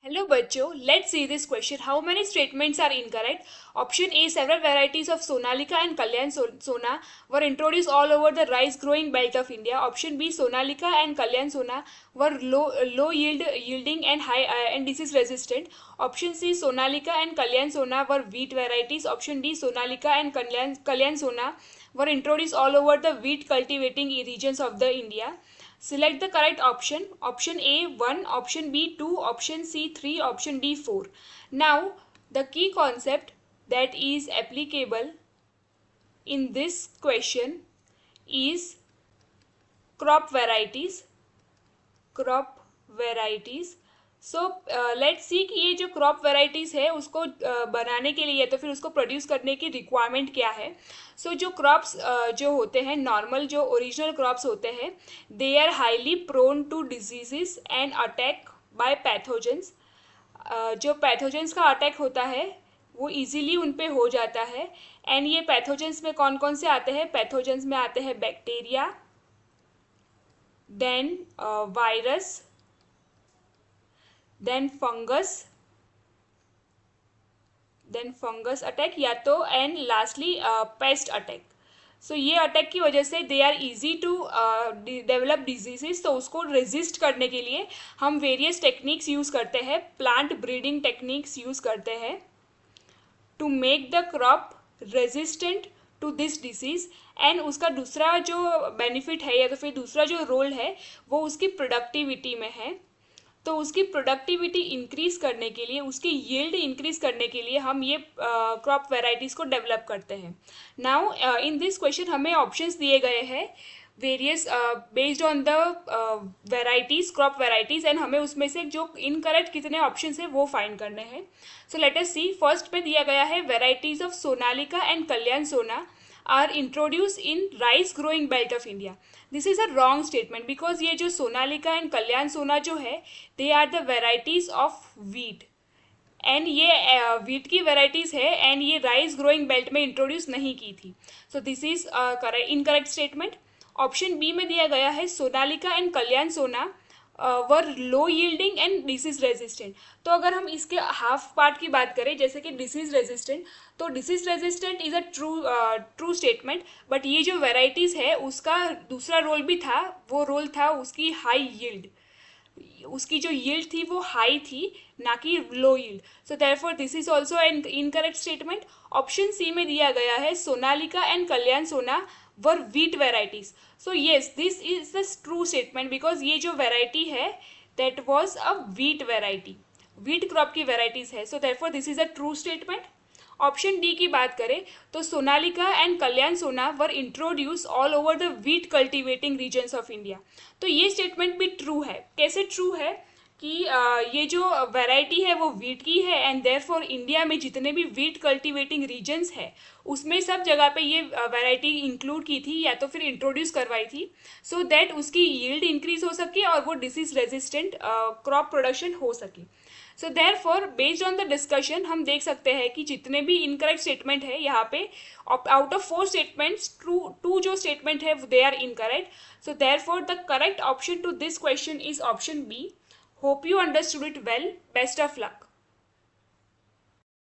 Hello बच्चों, let's see this question. How many statements are incorrect? Option A, several varieties of Sonalika and Kalyan Sona were introduced all over the rice growing belt of India. Option B, Sonalika and Kalyan Sona were low yielding and high and disease resistant. Option C, Sonalika and Kalyan Sona were wheat varieties. Option D, Sonalika and Kalyan Sona were introduced all over the wheat cultivating regions of the India. Select the correct option. Option A 1, option B 2, option C 3, option D 4. Now, the key concept that is applicable in this question is crop varieties. Crop varieties. So let's see कि ये जो crop varieties है उसको बनाने के लिए या तो फिर उसको प्रोड्यूस करने की रिक्वायरमेंट क्या है. सो जो क्रॉप्स जो होते हैं, नॉर्मल जो ओरिजिनल क्रॉप्स होते हैं, they are highly prone to diseases and attack by pathogens. जो पैथोजेंस का अटैक होता है वो इजीली उन पे हो जाता है. एंड ये पैथोजेंस में कौन कौन से आते हैं? पैथोजेंस में आते हैं bacteria, then virus, then fungus attack या तो, and lastly pest attack. So ये अटैक की वजह से they are easy to develop diseases. तो उसको रेजिस्ट करने के लिए हम वेरियस टेक्निक्स यूज़ करते हैं, प्लांट ब्रीडिंग टेक्निक्स यूज़ करते हैं to make the crop resistant to this disease. And उसका दूसरा जो बेनिफिट है या तो फिर दूसरा जो रोल है वो उसकी प्रोडक्टिविटी में है. तो उसकी प्रोडक्टिविटी इंक्रीज करने के लिए, उसकी यील्ड इंक्रीज करने के लिए हम ये क्रॉप वेराइटीज़ को डेवलप करते हैं. नाउ इन दिस क्वेश्चन हमें ऑप्शंस दिए गए हैं various based on the varieties, crop varieties, and हमें उसमें से जो इनकरेक्ट कितने ऑप्शंस हैं वो फाइंड करने हैं. सो लेट अस सी. फर्स्ट में दिया गया है varieties of Sonalika and Kalyan Sona are introduce in rice growing belt of India. This is a wrong statement because ये जो सोनालिका एंड कल्याण सोना जो है they are the varieties of wheat, and ये वीट की वेराइटीज़ है एंड ये राइस ग्रोइंग बेल्ट में introduce नहीं की थी. So this is incorrect statement. Option B में दिया गया है Sonalika and Kalyan Sona were low yielding and disease resistant. तो अगर हम इसके हाफ पार्ट की बात करें जैसे कि डिसीज रेजिस्टेंट, तो disease resistant is a true statement. But ये जो वेराइटीज़ है उसका दूसरा रोल भी था, वो रोल था उसकी हाई यील्ड. उसकी जो यील्ड थी वो हाई थी, ना कि low yield. So therefore this is also an incorrect statement. Option C में दिया गया है Sonalika and Kalyan Sona were wheat varieties. So yes, this is the true statement because ये जो वेराइटी है that was a wheat variety, wheat crop की varieties है. So therefore this is a true statement. Option D की बात करें तो Sonalika and Kalyan Sona were introduce all over the wheat cultivating regions of India. तो ये स्टेटमेंट भी ट्रू है. कैसे ट्रू है कि ये जो वैरायटी है वो वीट की है एंड देयरफॉर इंडिया में जितने भी वीट कल्टिवेटिंग रीजन्स है उसमें सब जगह पे ये वैरायटी इंक्लूड की थी या तो फिर इंट्रोड्यूस करवाई थी सो दैट उसकी यील्ड इंक्रीज हो सके और वो डिसीज रेजिस्टेंट क्रॉप प्रोडक्शन हो सके. So therefore based on the discussion हम देख सकते हैं कि जितने भी इनकरेक्ट स्टेटमेंट है यहाँ पे आउट ऑफ 4 स्टेटमेंट्स टू जो स्टेटमेंट है they are incorrect. So therefore the correct option to this question is option B. Hope you understood it well. Best of luck.